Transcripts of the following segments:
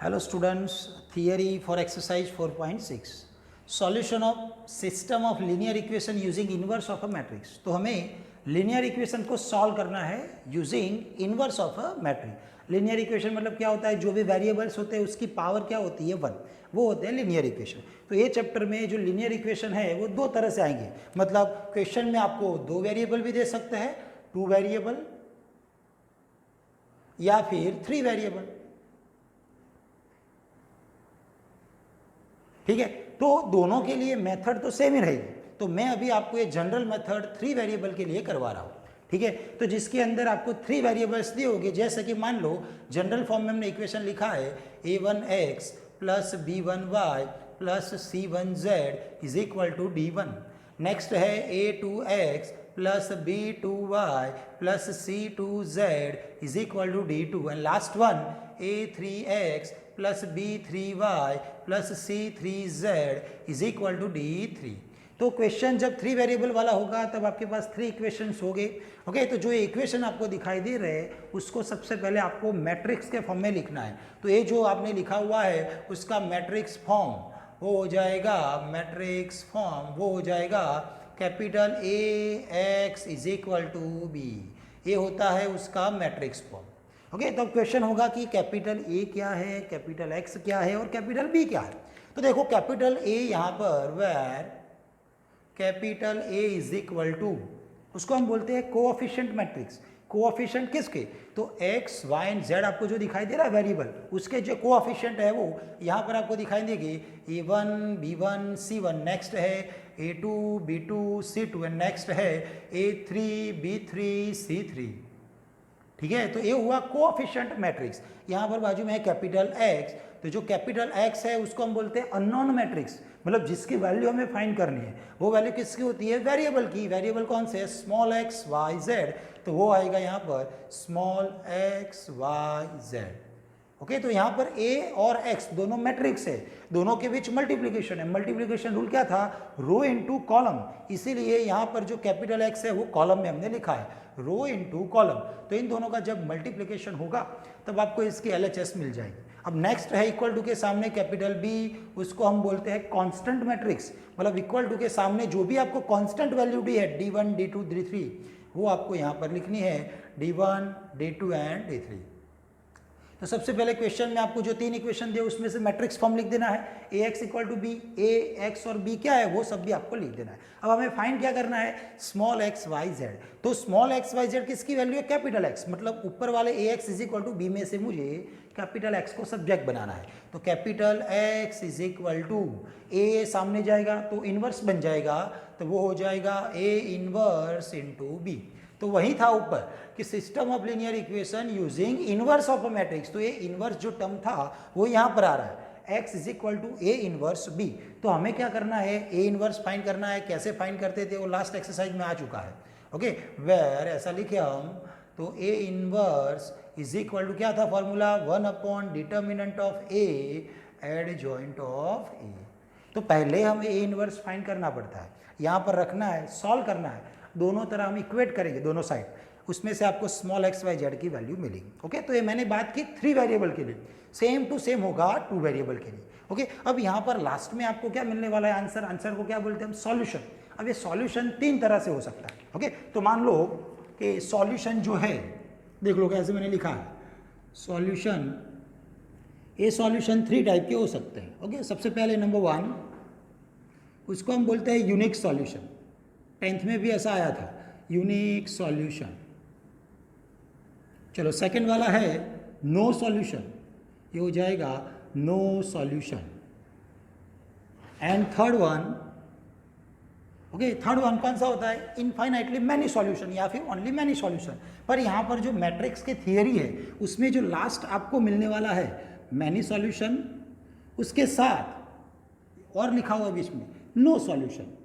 Hello students, theory for exercise 4.6 solution of system of linear equation using inverse of a matrix। तो हमें linear equation को solve करना है using inverse of a matrix। linear equation मतलब क्या होता है, जो भी variables होते हैं उसकी पावर क्या होती है 1, वो होते हैं linear equation। तो ये चैप्टर में जो linear equation है वो दो तरह से आएंगे, मतलब क्वेश्चन में आपको दो वेरिएबल भी दे सकते हैं, 2 वेरिएबल या फिर 3 वेरिएबल। ठीक है, तो दोनों के लिए मेथड तो सेम ही रहेगी। तो मैं अभी आपको ये जनरल मेथड 3 वेरिएबल के लिए करवा रहा हूँ। ठीक है, तो जिसके अंदर आपको 3 वेरिएबल्स दिए होंगे, जैसे कि मान लो जनरल फॉर्म में हमने इक्वेशन लिखा है a1x plus b1y plus c1z is equal to d1। Next है a2x plus b2y plus c2z is equal to d2 and last one a3x plus b3y plus c3z is equal to d3। तो question जब 3 variable वाला होगा तब आपके पास 3 equations होंगे। Okay, तो जो इक्वेशन आपको दिखाई दे रहे हैं उसको सबसे पहले आपको मैट्रिक्स के फॉर्म में लिखना है। तो ये जो आपने लिखा हुआ है उसका मैट्रिक्स फॉर्म वो हो जाएगा, मैट्रिक्स फॉर्म वो हो जाएगा capital AX is equal to B। ये होता है उसका मैट्रिक्स फॉर्म। ओके, तो क्वेश्चन होगा कि कैपिटल A क्या है, कैपिटल X क्या है और कैपिटल B क्या है। तो देखो कैपिटल A यहाँ पर where capital A is equal to, उसको हम बोलते हैं कोएफिशिएंट मैट्रिक्स। कोएफिशिएंट किसके, तो x, y एंड z आपको जो दिखाई दे रहा है वेरिएबल, उसके जो कोएफिशिएंट है वो यहाँ पर आपको दिखाई देंगे a1, b1, c1। नेक्स्ट है a2, b2, c2 and next है a3, b3, c3। ठीक है, तो ये हुआ कोएफिशिएंट मैट्रिक्स। यहाँ पर बाजू में है कैपिटल X, तो जो कैपिटल X है उसको हम बोलते हैं अननोन मैट्रिक्स, मतलब जिसकी वैल्यू हमें फाइंड करनी है। वो वैल्यू किसकी होती है, वेरिएबल की। वेरिएबल कौन से है, स्मॉल x, y, z। तो वो आएगा यहाँ पर small x, y, z। Okay, तो यहाँ पर a और x दोनों मैट्रिक्स है, दोनों के बीच मल्टीप्लिकेशन है। मल्टीप्लिकेशन रूल क्या था, रो इनटू कॉलम, इसीलिए यहाँ पर जो कैपिटल X है वो कॉलम में हमने लिखा है, रो इनटू कॉलम। तो इन दोनों का जब मल्टीप्लिकेशन होगा तब आपको इसकी LHS मिल जाएगी। अब नेक्स्ट है इक्वल टू के सामने कैपिटल B, उसको हम बोलते हैं कांस्टेंट मैट्रिक्स, मतलब इक्वल टू के सामने जो भी आपको कांस्टेंट वैल्यू दी है D1, D2, D3 वो आपको यहाँ पर लिखनी है D1, D2 एंड D3। तो सबसे पहले क्वेश्चन में आपको जो 3 इक्वेशन दिए उसमें से मैट्रिक्स फॉर्म लिख देना है, AX equal to B। A, X और B क्या है वो सब भी आपको लिख देना है। अब हमें फाइंड क्या करना है, स्मॉल x, y, z। तो स्मॉल x, y, z किसकी वैल्यू है, कैपिटल X, मतलब ऊपर वाले AX is equal to B में से मुझे कैपिटल X को सब्जेक्ट बनाना है। तो capital X is equal to A सामने जाएगा तो इनवर्स बन जाएगा, तो वो हो जाएगा A इनवर्स इंटू B। तो वही था ऊपर कि system of linear equation using inverse of a matrix. तो ये इनवर्स जो टर्म था वो यहाँ पर आ रहा है, x is equal to A inverse B। तो हमें क्या करना है, A इनवर्स फाइंड करना है। कैसे फाइंड करते थे वो लास्ट एक्सरसाइज में आ चुका है। ओके, वेर ऐसा लिखे हम, तो A inverse is equal to क्या था formula, 1 upon determinant of A adjoint of A। तो पहले हमें A इनवर्स फाइंड करना पड़ता है, यहाँ पर रखना है, सॉल्व करना है। दोनों तरह हम इक्वेट करेंगे दोनों साइड, उसमें से आपको स्मॉल x, y, z की वैल्यू मिलेगी। ओके, तो ये मैंने बात की 3 वेरिएबल के लिए, सेम टू सेम होगा 2 वेरिएबल के लिए। ओके, अब यहाँ पर लास्ट में आपको क्या मिलने वाला है, आंसर। आंसर को क्या बोलते हैं हम, सॉल्यूशन। अब ये सॉल्यूशन 3 तरह से हो सकता है। ओके, तो मान लो कि सॉल्यूशन जो है, देख लो कैसे मैंने लिखा है सॉल्यूशन, ये सॉल्यूशन 3 टाइप के हो सकते हैं। ओके, सबसे पहले नंबर 1, उसको हम बोलते हैं यूनिक सॉल्यूशन। 10th में भी ऐसा आया था, यूनिक सॉल्यूशन। चलो सेकंड वाला है नो सॉल्यूशन, ये हो जाएगा no solution. And third one, okay, third one कौन सा होता है, इनफाइनाइटली मैनी सॉल्यूशन या फिर ओनली मैनी सॉल्यूशन। पर यहाँ पर जो मैट्रिक्स की थियरी है उसमें जो लास्ट आपको मिलने वाला है मैनी सॉल्यूशन, उसके साथ और लिखा हुआ बीच में नो सॉल्यूशन।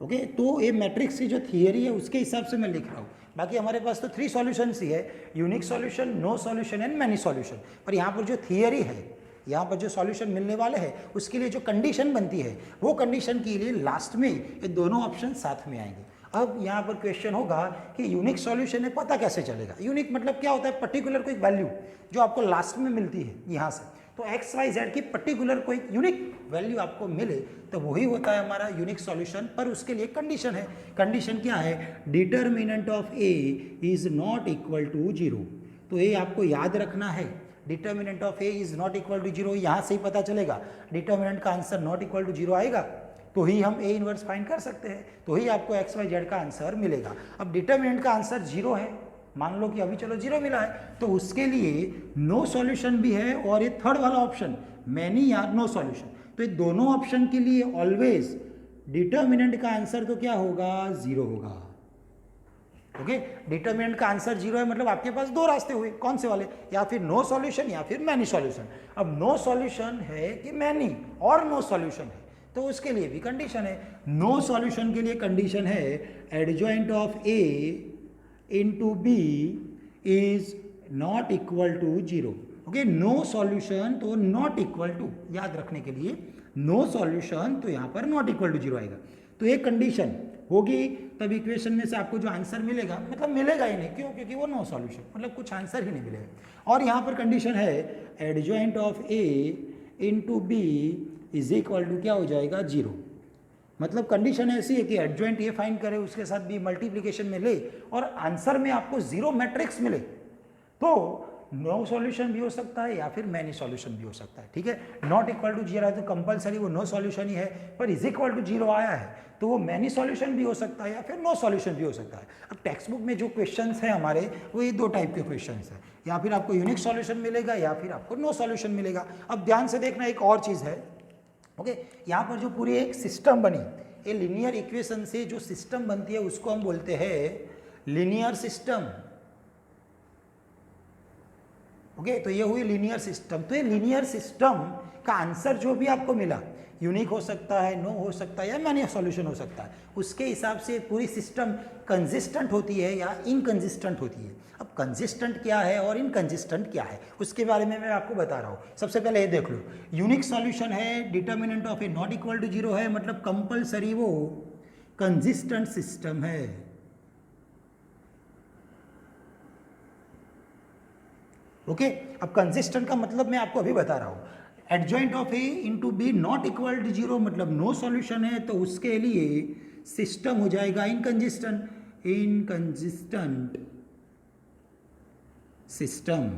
ओके, तो ये मैट्रिक्स की जो थियरी है उसके हिसाब से मैं लिख रहा हूँ। बाकी हमारे पास तो 3 सॉल्यूशंस ही है, unique solution, no solution and many solution. पर यहाँ पर जो थियरी है, यहाँ पर जो सॉल्यूशन मिलने वाले हैं उसके लिए जो कंडीशन बनती है वो कंडीशन के लिए लास्ट में ये दोनों ऑप्शन साथ में आएंगे। अब यहाँ पर क्वेश्चन होगा कि यूनिक सॉल्यूशन है, पता कैसे चलेगा? यूनिक मतलब क्या होता है? पर्टिकुलर कोई वैल्यू जो आपको लास्ट में मिलती है यहाँ से, तो एक्स वाई जेड की पर्टिकुलर कोई यूनिक वैल्यू आपको मिले तो वही होता है हमारा यूनिक सॉल्यूशन। पर उसके लिए कंडीशन है। कंडीशन क्या है? Determinant of A is not equal to 0। तो ये आपको याद रखना है, determinant of A is not equal to 0। यहाँ से ही पता चलेगा डिटर्मिनेंट का आंसर नॉट इक्वल टू 0 आएगा तो ही हम ए इनवर्स फाइंड कर सकते हैं, तो ही आपको एक्स वाई जेड का आंसर मिलेगा। अब डिटर्मिनेंट का आंसर 0 है, मान लो कि अभी चलो 0 मिला है, तो उसके लिए नो सॉल्यूशन भी है और ये थर्ड वाला ऑप्शन मैनी या नो सॉल्यूशन, तो ये दोनों ऑप्शन के लिए ऑलवेज डिटर्मिनेंट का आंसर तो क्या होगा? 0 होगा। ओके, डिटर्मिनेंट का आंसर 0 है मतलब आपके पास दो रास्ते हुए, कौन से वाले? या फिर नो सॉल्यूशन या फिर मैनी सॉल्यूशन। अब नो सॉल्यूशन है कि मैनी और नो सॉल्यूशन है, तो उसके लिए भी कंडीशन है। नो सॉल्यूशन के लिए कंडीशन है adjoint of A into B is not equal to 0। Okay, no solution तो नॉट इक्वल टू, याद रखने के लिए नो सॉल्यूशन तो यहाँ पर नॉट इक्वल टू 0 आएगा। तो एक कंडीशन होगी तब इक्वेशन में से आपको जो आंसर मिलेगा, मतलब मिलेगा ही नहीं, क्यों? क्योंकि वो नो सॉल्यूशन, मतलब कुछ आंसर ही नहीं मिलेगा। और यहाँ पर कंडीशन है adjoint of A into B is equal to क्या हो जाएगा? 0। मतलब कंडीशन ऐसी है कि एडजॉइंट ये फाइंड करे, उसके साथ भी मल्टीप्लिकेशन में ले और आंसर में आपको 0 मैट्रिक्स मिले, तो नो सॉल्यूशन भी हो सकता है या फिर मैनी सॉल्यूशन भी हो सकता है। ठीक है, नॉट इक्वल टू 0 है तो कंपलसरी वो नो सॉल्यूशन ही है, पर इज इक्वल टू 0 आया है तो वो मैनी सॉल्यूशन भी हो सकता है या फिर नो सॉल्यूशन भी हो सकता है। अब टेक्स्ट बुक में जो क्वेश्चंस हैं हमारे, वो ये दो टाइप के क्वेश्चंस हैं, या फिर आपको यूनिक सॉल्यूशन मिलेगा या फिर आपको नो सॉल्यूशन मिलेगा। अब ध्यान से देखना, एक और चीज़ है। ओके, यहाँ पर जो पूरी एक सिस्टम बनी, ये लीनियर इक्वेशन से जो सिस्टम बनती है उसको हम बोलते हैं लीनियर सिस्टम। ओके, तो ये हुई लीनियर सिस्टम। तो ये लीनियर सिस्टम का आंसर जो भी आपको मिला, यूनिक हो सकता है, नो हो सकता है या मैनी सॉल्यूशन हो सकता है, उसके हिसाब से पूरी सिस्टम कंसिस्टेंट होती है या इनकंसिस्टेंट होती है। अब कंसिस्टेंट क्या है और इनकंसिस्टेंट क्या है, उसके बारे में मैं आपको बता रहा हूँ। सबसे पहले ये देख लो, यूनिक सॉल्यूशन है, determinant of A not equal to 0 है, मतलब कंपलसरी वो कंसिस्टेंट सिस्टम है। ओके, अब कंसिस्टेंट का मतलब मैं आपको अभी बता रहा हूँ। Adjoint of A into B not equal to 0 मतलब नो सॉल्यूशन है, तो उसके लिए सिस्टम हो जाएगा इनकंसिस्टेंट सिस्टम।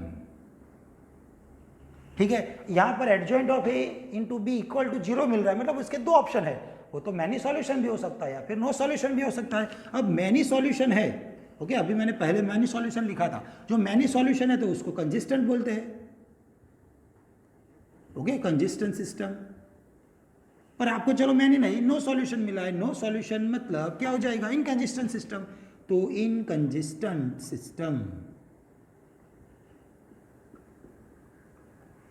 ठीक है, यहां पर adjoint of A into B equal to 0 मिल रहा है, मतलब उसके दो ऑप्शन है, वो तो मैनी सॉल्यूशन भी हो सकता है या फिर नो सॉल्यूशन भी हो सकता है। अब मैनी सॉल्यूशन है, ओके, अभी मैंने पहले मैनी सॉल्यूशन लिखा था, जो मैनी सॉल्यूशन है तो उसको कंसिस्टेंट बोलते हैं। Okay, consistent system. पर आपको चलो मैनी नहीं, नो सॉल्यूशन मिला है, नो सॉल्यूशन मतलब क्या हो जाएगा? Inconsistent system. तो इनकंसिस्टेंट सिस्टम।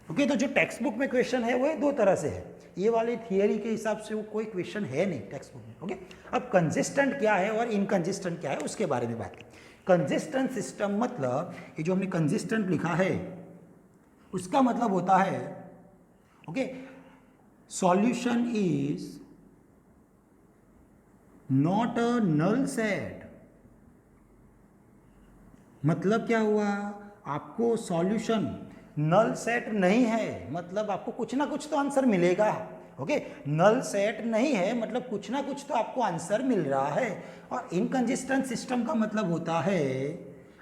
ओके, तो जो टेक्स्ट बुक में क्वेश्चन है वो दो तरह से है, ये वाली थियरी के हिसाब से वो कोई क्वेश्चन है नहीं टेक्स्ट बुक में। ओके, अब कंसिस्टेंट क्या है और इनकंसिस्टेंट क्या है उसके बारे में बात करें। कंसिस्टेंट सिस्टम मतलब ये जो हमने कंसिस्टेंट लिखा है उसका मतलब होता है, okay, solution is not a null set. मतलब क्या हुआ? आपको सॉल्यूशन नल सेट नहीं है, मतलब आपको कुछ ना कुछ तो आंसर मिलेगा। ओके, नल सेट नहीं है मतलब कुछ ना कुछ तो आपको आंसर मिल रहा है। और इनकंसिस्टेंट सिस्टम का मतलब होता है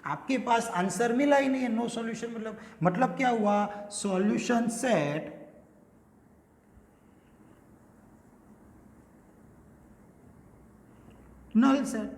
आपके पास आंसर मिला ही नहीं है, नो सॉल्यूशन। मतलब क्या हुआ? Solution set null set.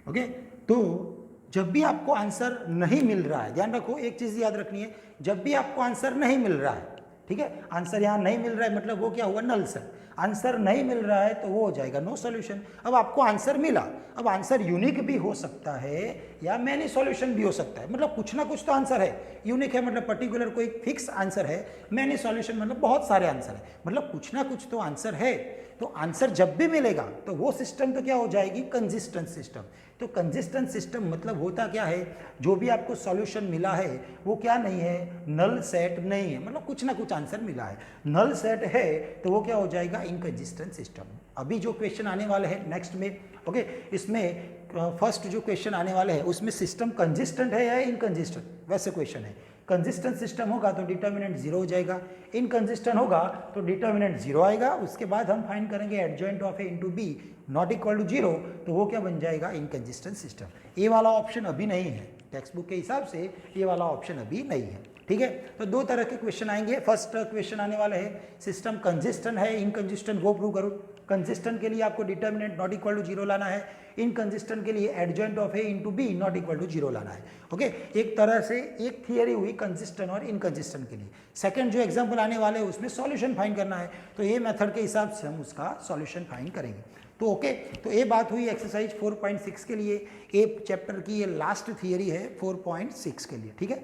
Okay, तो जब भी आपको आंसर नहीं मिल रहा है, ध्यान रखो एक चीज याद रखनी है, जब भी आपको आंसर नहीं मिल रहा है, ठीक है, आंसर यहां नहीं मिल रहा है मतलब वो क्या हुआ? Null set. आंसर नहीं मिल रहा है तो वो हो जाएगा नो सॉल्यूशन। अब आपको आंसर मिला, अब आंसर यूनिक भी हो सकता है या मैनी सॉल्यूशन भी हो सकता है, मतलब कुछ ना कुछ तो आंसर है। यूनिक है मतलब पर्टिकुलर कोई फिक्स आंसर है, मैनी सॉल्यूशन मतलब बहुत सारे आंसर है, मतलब कुछ ना कुछ तो आंसर है। तो आंसर जब भी मिलेगा तो वो सिस्टम तो क्या हो जाएगी? Consistent system. तो कंसिस्टेंट सिस्टम मतलब होता क्या है? जो भी आपको सॉल्यूशन मिला है वो क्या नहीं है? नल सेट नहीं है, मतलब कुछ ना कुछ आंसर मिला है। नल सेट है तो वो क्या हो जाएगा? Inconsistent system. अभी जो क्वेश्चन आने वाले हैं नेक्स्ट में, ओके, इसमें फर्स्ट जो क्वेश्चन आने वाले हैं उसमें सिस्टम कंसिस्टेंट है या इनकंसिस्टेंट, वैसे क्वेश्चन है। कंसिस्टेंट सिस्टम होगा तो डिटर्मिनेंट 0 हो जाएगा, इनकंसिस्टेंट होगा तो डिटर्मिनेंट 0 आएगा। उसके बाद हम फाइंड करेंगे adjoint of A into B not equal to 0, तो वो क्या बन जाएगा, इनकंसिस्टेंट सिस्टम। ये वाला ऑप्शन अभी नहीं है, टेक्स्ट बुक के हिसाब से ये वाला ऑप्शन अभी नहीं है, ठीक है। तो दो तरह के क्वेश्चन आएंगे। फर्स्ट क्वेश्चन आने वाले है सिस्टम कंसिस्टेंट है इनकंसिस्टेंट, वो प्रूव करो। कंसिस्टेंट के लिए आपको डिटर्मिनेंट नॉट इक्वल टू 0 लाना है, इनकंसिस्टेंट के लिए adjoint of A into B not equal to 0 लाना है, ओके। एक तरह से एक थियरी हुई कंसिस्टेंट और इनकंसिस्टेंट के लिए। सेकंड जो एग्जांपल आने वाले हैं उसमें सॉल्यूशन फाइंड करना है, तो ये मेथड के हिसाब से हम उसका सॉल्यूशन फाइंड करेंगे। तो ओके, तो ये बात हुई एक्सरसाइज 4.6 के लिए। ए चैप्टर की ये लास्ट थियरी है 4.6 के लिए, ठीक है।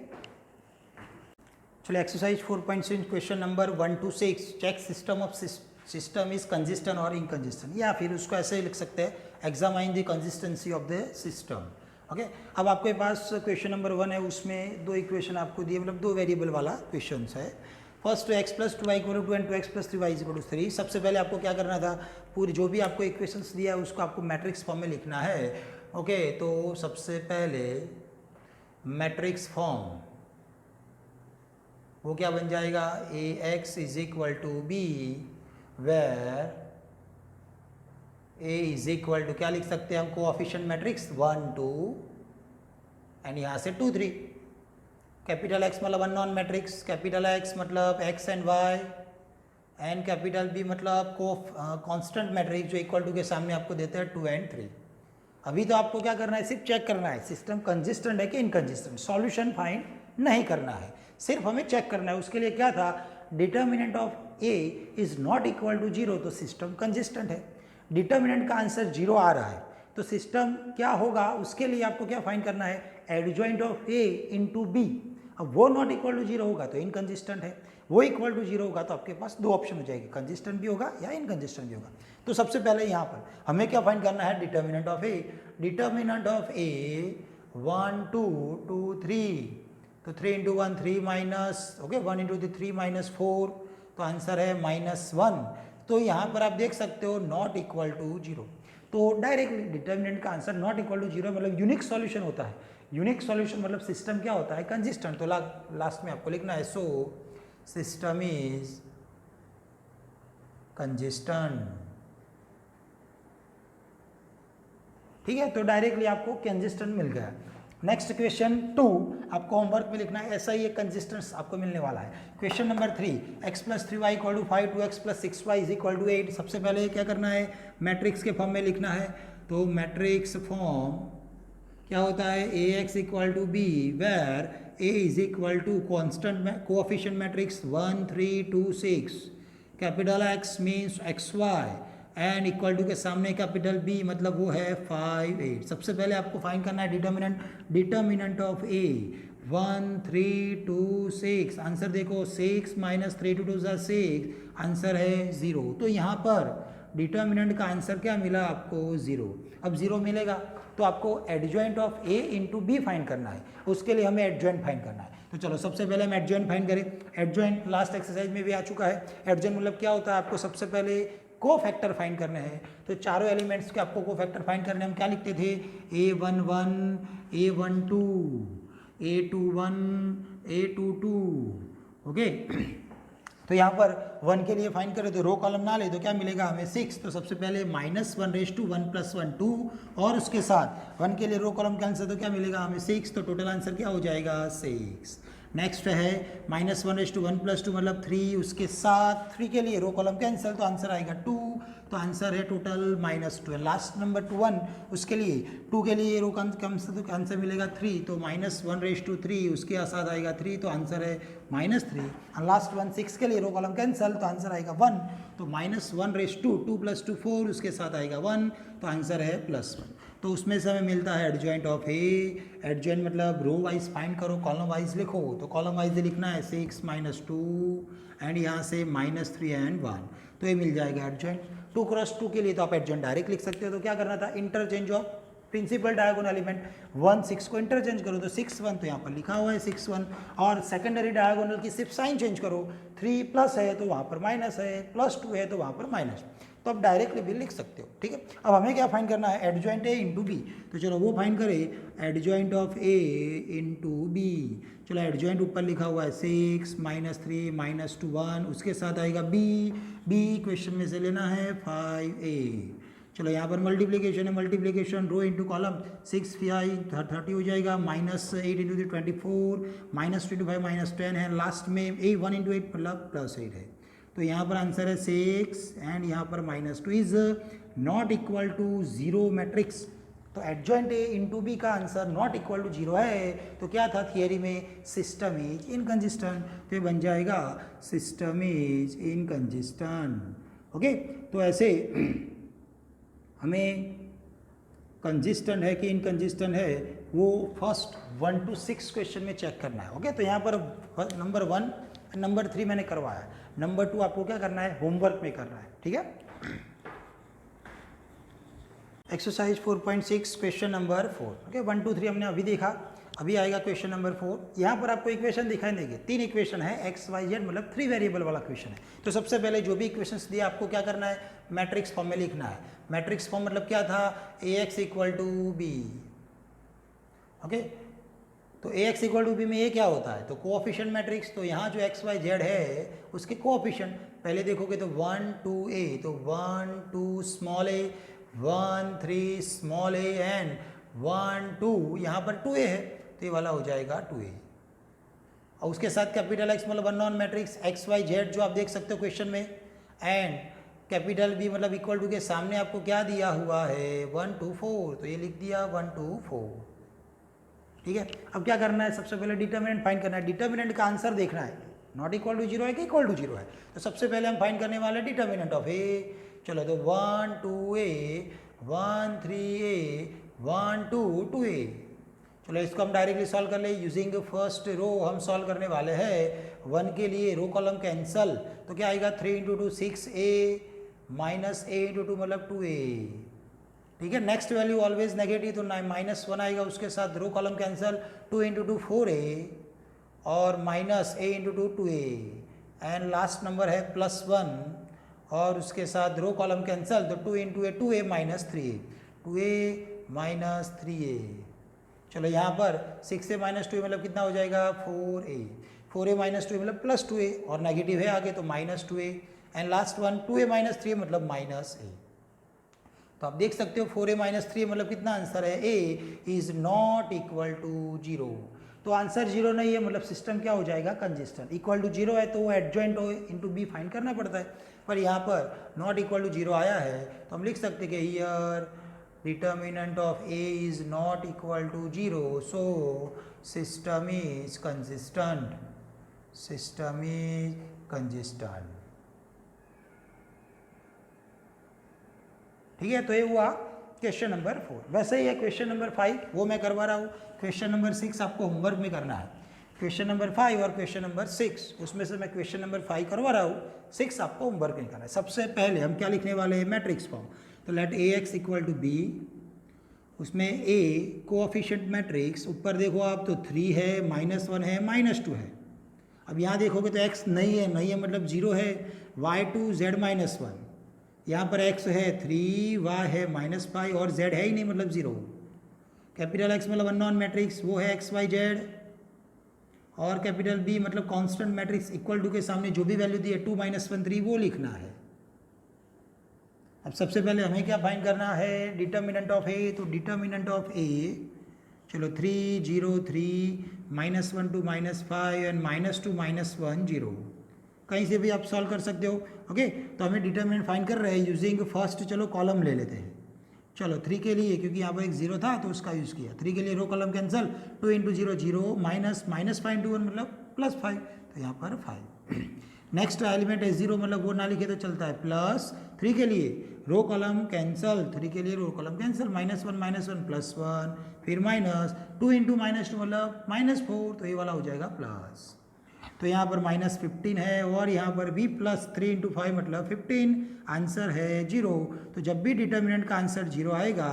चलिए exercise 4.6 question number 1 to 6, check system of system is consistent और इनकंसिस्टेंट, या फिर उसको ऐसे ही लिख सकते हैं examine the consistency of the system, okay. अब आपके पास क्वेश्चन नंबर 1 है, उसमें दो इक्वेशन आपको दिए, मतलब दो वेरिएबल वाला क्वेश्चन है। First x plus 2y equal to 2 and 2x plus 3y equal to 3। सबसे पहले आपको क्या करना था, पूरी जो भी आपको इक्वेशंस दिया है उसको आपको मैट्रिक्स फॉर्म में लिखना है, ओके। तो सबसे पहले मैट्रिक्स फॉर्म वो क्या बन जाएगा, ax is equal to B where a is equal to क्या लिख सकते हैं हम, कोएफिशिएंट मैट्रिक्स 1 2 एंड यहाँ से 2 3। कैपिटल X मतलब अननोन मैट्रिक्स, कैपिटल X मतलब x and y, and capital B मतलब कांस्टेंट मैट्रिक्स जो इक्वल टू के सामने आपको देते हैं 2 एंड 3। अभी तो आपको क्या करना है, सिर्फ चेक करना है सिस्टम कंसिस्टेंट है कि इनकंसिस्टेंट, सॉल्यूशन फाइंड नहीं करना है, सिर्फ हमें चेक करना है। उसके लिए क्या था, determinant of A is not equal to 0, तो सिस्टम कंसिस्टेंट है। डिटर्मिनेंट का आंसर 0 आ रहा है तो सिस्टम क्या होगा, उसके लिए आपको क्या फाइंड करना है, adjoint of A into B. अब वो नॉट इक्वल टू 0 होगा तो इनकंसिस्टेंट है, वो इक्वल टू 0 होगा तो आपके पास दो ऑप्शन हो जाएगी, कंसिस्टेंट भी होगा या इनकंसिस्टेंट भी होगा। तो सबसे पहले यहाँ पर हमें क्या फाइंड करना है, determinant of A। Determinant of A 1 2 2 3, तो 3 into 1 3 minus, okay, 1 into 3 minus 4, तो आंसर है -1। तो यहाँ पर आप देख सकते हो नॉट इक्वल टू 0, तो डायरेक्टली डिटर्मिनेंट का आंसर नॉट इक्वल टू 0 मतलब यूनिक सॉल्यूशन होता है। यूनिक सॉल्यूशन मतलब सिस्टम क्या होता है, कंसिस्टेंट। तो लास्ट में आपको लिखना है सो सिस्टम इज कंसिस्टेंट, ठीक है। तो डायरेक्टली आपको कंसिस्टेंट मिल गया। नेक्स्ट क्वेश्चन 2 आपको होमवर्क में लिखना है, ऐसा ही एक कंसिस्टेंस आपको मिलने वाला है। Question number 3, x plus 3y equal to 5 2x plus 6y is equal to 8। सबसे पहले क्या करना है, मैट्रिक्स के फॉर्म में लिखना है। तो मैट्रिक्स फॉर्म क्या होता है, ax equal to B where a is equal to constant coefficient matrix 1 3 2 6, capital X means xy and equal to के सामने कैपिटल B मतलब वो है 5 8। सबसे पहले आपको फाइंड करना है determinant, determinant of A 1 3 2 6, answer देखो 6 माइनस 3 2 2 6, आंसर है 0। तो यहाँ पर डिटर्मिनेंट का आंसर क्या मिला आपको, 0। अब 0 मिलेगा तो आपको adjoint of A into B find करना है, उसके लिए हमें एडजॉइंट फाइंड करना है। तो चलो सबसे पहले हम एडजॉइंट फाइंड करें। एडजॉइंट लास्ट एक्सरसाइज में भी आ चुका है। एडजॉइंट मतलब क्या होता है, आपको सबसे पहले को फैक्टर फाइंड करने हैं। तो चारों एलिमेंट्स के आपको को फैक्टर फाइंड करने हम क्या लिखते थे, a11 a12 a21 a22, okay. तो यहाँ पर 1 के लिए फाइंड करें तो रो कॉलम ना ले तो क्या मिलेगा हमें 6। तो सबसे पहले -1 प्लस 1 2, और उसके साथ 1 के लिए रो कॉलम कैंसिल तो क्या मिलेगा हमें 6। तो टोटल आंसर क्या हो जाएगा 6। नेक्स्ट है -1 प्लस 2 मतलब 3, उसके साथ 3 के लिए रो कॉलम कैंसिल तो आंसर आएगा 2। तो आंसर है टोटल -2। लास्ट नंबर 1 उसके लिए 2 के लिए रो कैंसिल तो आंसर मिलेगा 3। तो -1/3 उसके साथ आएगा 3 तो आंसर है -3। और लास्ट 1 6 के लिए रो कॉलम कैंसिल तो आंसर आएगा 1। तो -1/2 2 + 2 4 उसके साथ आएगा 1 तो आंसर है +1। तो उसमें से हमें मिलता है एडजॉइंट ऑफ ए। एडजॉइंट मतलब रो वाइज फाइंड करो, कॉलम वाइज लिखो। तो कॉलम वाइज लिखना है 6 - 2 एंड यहाँ से -3 एंड 1, तो ये मिल जाएगा एडजॉइंट। 2 × 2 के लिए तो आप एडजॉइंट डायरेक्ट लिख सकते हो। तो क्या करना था, interchange of principal diagonal element 1 6 को इंटरचेंज करो तो 6 1 तो यहाँ पर लिखा हुआ है 6 1, और सेकेंडरी डायगोनल की सिर्फ साइन चेंज करो। 3 प्लस है तो वहाँ पर माइनस है, +2 है तो वहाँ पर माइनस। तो आप डायरेक्टली भी लिख सकते हो, ठीक है। अब हमें क्या फाइंड करना है, एडजॉइंट ए इंटू बी, तो चलो वो फाइंड करें, adjoint of A into B. चलो एडजॉइंट ऊपर लिखा हुआ है 6 -3 -2 1, उसके साथ आएगा बी क्वेश्चन में से लेना है 5a। चलो यहाँ पर मल्टीप्लीकेशन है, मल्टीप्लीकेशन रो इंटू कॉलम, 6 5 30 हो जाएगा, -8 इंटू 24 -25 -10 है, लास्ट में 1 इंटू 8 मतलब +8 है। तो यहाँ पर आंसर है 6 एंड यहाँ पर -2 is not equal to 0 matrix. तो एडजॉइंट ए इंटू बी का आंसर नॉट इक्वल टू 0 है। तो क्या था थियरी में, सिस्टम इज इनकंसिस्टेंट, तो ये बन जाएगा सिस्टम इज इनकंसिस्टेंट। ओके, तो ऐसे हमें कंसिस्टेंट है कि इनकंसिस्टेंट है वो फर्स्ट 1 to 6 क्वेश्चन में चेक करना है। ओके, तो यहाँ पर नंबर 1 नंबर 3 मैंने करवाया, नंबर 2 आपको क्या करना है, होमवर्क में करना है, ठीक है। Exercise 4.6 question number 4। ओके, 1 2 3 हमने अभी देखा, अभी आएगा क्वेश्चन नंबर 4। यहाँ पर आपको इक्वेशन दिखाई देंगे, 3 इक्वेशन है, एक्स वाई जेड मतलब 3 वेरिएबल वाला क्वेश्चन है। तो सबसे पहले जो भी इक्वेशंस दिए आपको क्या करना है, मैट्रिक्स फॉर्म में लिखना है। मैट्रिक्स फॉर्म मतलब क्या था, A X equal to B. Okay, तो A X equal to B में ये क्या होता है, तो कोऑफिशिएंट मैट्रिक्स। तो यहाँ जो एक्स वाई जेड है उसके कोऑफिशिएंट पहले देखोगे तो 1 2 a, तो 1 2 small a, 1 3 small a and 1 2 यहाँ पर 2a है, तो ये वाला हो जाएगा 2a। और उसके साथ कैपिटल एक्स मतलब unknown matrix X Y Z जो आप देख सकते हो क्वेश्चन में, एंड कैपिटल बी मतलब इक्वल टू के सामने आपको क्या दिया हुआ है 1 2 4, तो ये लिख दिया 1 2 4, ठीक है। अब क्या करना है, सबसे पहले डिटर्मिनेंट फाइंड करना है। डिटर्मिनेंट का आंसर देखना है, नॉट इक्वल टू 0 है कि इक्वल टू 0 है। तो सबसे पहले हम फाइंड करने वाले डिटर्मिनेंट ऑफ ए। चलो तो 1 2a 1 3a 1 2 2a। चलो इसको हम डायरेक्टली सॉल्व कर ले, यूजिंग फर्स्ट रो हम सॉल्व करने वाले हैं। 1 के लिए रो कॉलम कैंसल, तो क्या आएगा 3 into 2 6a minus a into 2 मतलब 2a, ठीक है। नेक्स्ट वैल्यू ऑलवेज नेगेटिव, तो -1 आएगा, उसके साथ रो कॉलम कैंसल, 2 इंटू 2 4a और minus a into 2 2a and last number है +1 और उसके साथ रो कॉलम कैंसल, तो 2 into 2a minus 3a, 2a minus 3a। चलो यहाँ पर 6a माइनस 2a मतलब कितना हो जाएगा 4a, 4a माइनस 2a मतलब +2a और नेगेटिव है आगे तो -2a and last one 2a minus 3 मतलब -a। तो आप देख सकते हो 4a माइनस 3 मतलब कितना आंसर है, a is not equal to 0। तो आंसर 0 नहीं है मतलब सिस्टम क्या हो जाएगा, कंसिस्टेंट। इक्वल टू 0 है तो वो एडजॉइंट इंटू बी फाइंड करना पड़ता है, पर यहाँ पर नॉट इक्वल टू 0 आया है तो हम लिख सकते कि here determinant of a is not equal to 0, so system is consistent, system is consistent, ठीक है। तो ये हुआ क्वेश्चन नंबर 4। वैसे ही है क्वेश्चन नंबर 5, वो मैं करवा रहा हूँ। क्वेश्चन नंबर 6 आपको होमवर्क में करना है। क्वेश्चन नंबर 5 और क्वेश्चन नंबर 6, उसमें से मैं क्वेश्चन नंबर 5 करवा रहा हूँ, 6 आपको होमवर्क में करना है। सबसे पहले हम क्या लिखने वाले हैं, मैट्रिक्स फॉर्म। तो let A X equal to B, उसमें ए कोऑफिशिएंट मैट्रिक्स, ऊपर देखो आप तो 3 है, -1 है, -2 है। अब यहाँ देखोगे तो x नहीं है मतलब 0 है, y2 z -1, यहाँ पर x है 3, y है -5 और z है ही नहीं मतलब 0। कैपिटल X मतलब अननोन मैट्रिक्स वो है x y z, और कैपिटल B मतलब कांस्टेंट मैट्रिक्स, इक्वल टू के सामने जो भी वैल्यू दी है 2 -1 3 वो लिखना है। अब सबसे पहले हमें क्या फाइंड करना है, डिटर्मिनेंट ऑफ ए। तो डिटर्मिनेंट ऑफ ए, चलो 3 0 3 -1 2 -5 एंड -2 -1 0, कहीं से भी आप सॉल्व कर सकते हो। ओके, तो हमें डिटर्मिनेंट फाइंड कर रहे हैं यूजिंग फर्स्ट, चलो कॉलम ले लेते हैं। चलो 3 के लिए, क्योंकि यहाँ पर एक 0 था तो उसका यूज़ किया। 3 के लिए row column cancel, 2 into 0 0 -5 into 1 मतलब +5, तो यहाँ पर 5। नेक्स्ट एलिमेंट है 0 मतलब वो ना लिखे तो चलता है, +3 के लिए रो कॉलम कैंसल, 3 के लिए रो कॉलम कैंसल, -1 +1 फिर -2 इंटू -2 मतलब -4, तो ये वाला हो जाएगा प्लस। तो यहाँ पर -15 है और यहाँ पर भी +3 इंटू 5 मतलब 15, आंसर है 0। तो जब भी डिटर्मिनेंट का आंसर 0 आएगा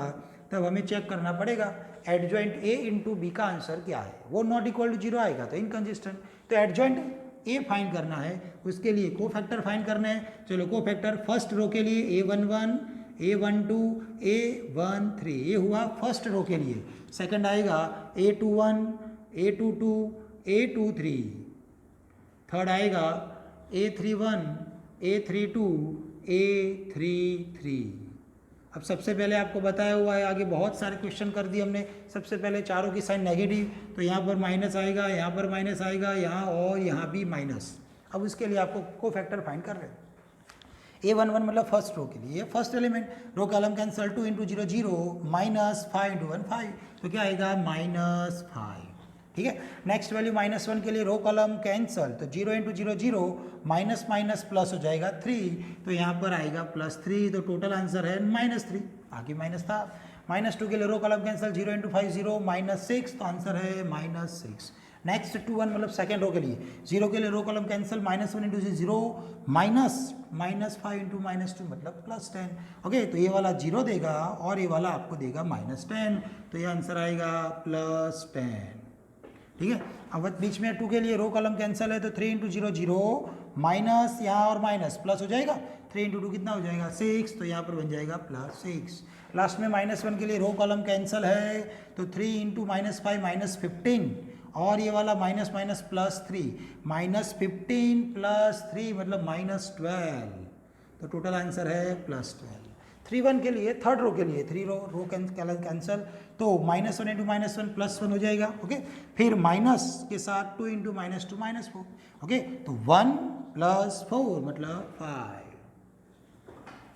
तब हमें चेक करना पड़ेगा एडजॉइंट a इंटू बी का आंसर क्या है। वो नॉट इक्वल टू 0 आएगा तो इनकंसिस्टेंट। तो एडजॉइंट ए फाइंड करना है, उसके लिए को फैक्टर फाइंड करना है। चलो को फैक्टर फर्स्ट रो के लिए A11, A12, A13, ये हुआ फर्स्ट रो के लिए। सेकंड आएगा A21, A22, A23, थर्ड आएगा A31, A32, A33। अब सबसे पहले आपको बताया हुआ है, आगे बहुत सारे क्वेश्चन कर दिए हमने। सबसे पहले चारों की साइन नेगेटिव, तो यहाँ पर माइनस आएगा, यहाँ पर माइनस आएगा, यहाँ और यहाँ भी माइनस। अब उसके लिए आपको को फैक्टर फाइंड कर रहे हैं। A11 मतलब फर्स्ट रो के लिए, first element, row column cancel, 2 into 0 0, minus 5 into 1 5, तो क्या आएगा -5। ठीक है, नेक्स्ट वैल्यू -1 के लिए रो कॉलम कैंसल, तो 0 इंटू 0 0, माइनस माइनस प्लस हो जाएगा 3, तो यहाँ पर आएगा +3, तो टोटल आंसर है -3, आगे माइनस था। -2 के लिए रो कॉलम कैंसल, 0 इंटू 5 0, -6, तो आंसर है -6। नेक्स्ट 2 1 मतलब सेकेंड रो के लिए, 0 के लिए row column cancel, -1 into 0, -5 into -2 मतलब +10। ओके, तो ये वाला 0 देगा और ये वाला आपको देगा -10, तो ये आंसर आएगा +10। ठीक है, अब बीच में 2 के लिए रो कॉलम कैंसल है, तो 3 इंटू 0 0, माइनस यहाँ और माइनस प्लस हो जाएगा, 3 इंटू 2 कितना हो जाएगा 6, तो यहाँ पर बन जाएगा +6। लास्ट में -1 के लिए रो कॉलम कैंसल है, तो 3 इंटू -5 -15, और ये वाला माइनस माइनस +3, -15 +3 मतलब -12, तो टोटल आंसर है +12। 3 1 के लिए थर्ड रो के लिए 3 रो कैंसल, तो -1 इंटू -1 +1 हो जाएगा। ओके, फिर माइनस के साथ 2 इंटू -2 -4। ओके, तो 1 + 4 मतलब 5।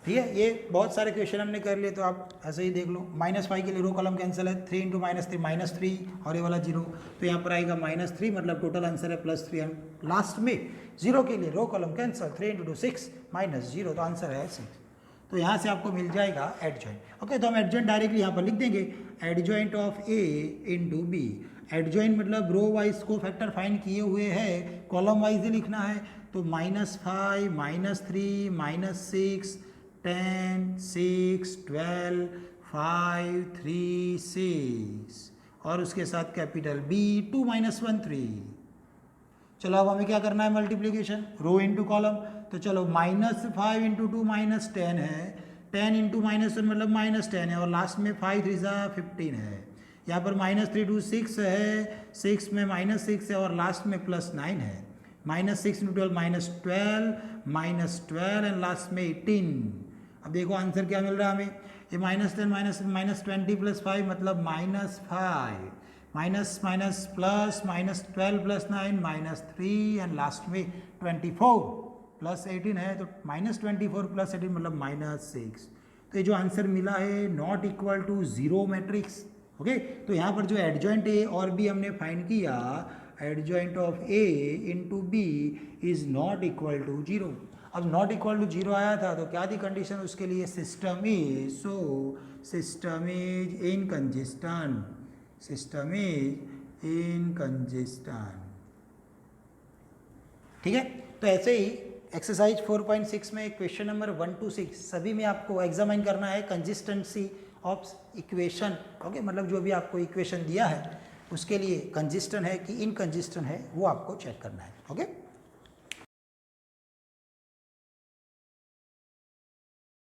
ठीक है, ये बहुत सारे क्वेश्चन हमने कर लिए, तो आप ऐसे ही देख लो। -5 के लिए रो कॉलम कैंसल है, 3 इंटू -3 -3, और ये वाला 0, तो यहाँ पर आएगा -3 मतलब टोटल आंसर है +3। लास्ट में 0 के लिए रो कॉलम कैंसल, 3 इंटू 2 6 -0, तो आंसर है 6। तो यहाँ से आपको मिल जाएगा एडजॉइंट। ओके, तो हम एडजॉइंट डायरेक्टली यहाँ पर लिख देंगे, adjoint of A into B। Adjoint मतलब रो वाइज को फैक्टर फाइंड किए हुए हैं, कॉलम वाइज ही लिखना है, तो -5 -3 -6 10 6 12 5 3 6, और उसके साथ कैपिटल B 2 -1 3। चलो अब हमें क्या करना है, मल्टीप्लीकेशन, रो इंटू कॉलम, तो चलो -5 इंटू 2 -10 है, 10 इंटू -1 मतलब -10 है, और लास्ट में 5 3 15 है। यहाँ पर -3 2 6 है, 6 में -6 है, और लास्ट में +9 है। -6 इंटू 12 -12 एंड लास्ट में 18। अब देखो आंसर क्या मिल रहा है हमें, ये -10 -20 +5 मतलब -5, minus minus plus -12 + 9 -3 and last में 24 + 18 है, तो -24 + 18 मतलब -6। तो ये जो आंसर मिला है not equal to 0 matrix. Okay, तो यहाँ पर जो एडजॉइंट ए और बी हमने फाइंड किया, adjoint of A into B is not equal to 0। अब नॉट इक्वल टू 0 आया था, तो क्या थी कंडीशन उसके लिए, system is, so system is inconsistent, system is inconsistent. ठीक है, तो ऐसे ही एक्सरसाइज 4.6 में क्वेश्चन नंबर 1 to 6 सभी में आपको एग्जामिन करना है कंसिस्टेंसी ऑफ इक्वेशन। ओके, मतलब जो भी आपको इक्वेशन दिया है उसके लिए कंसिस्टेंट है कि इनकंसिस्टेंट है वो आपको चेक करना है। ओके।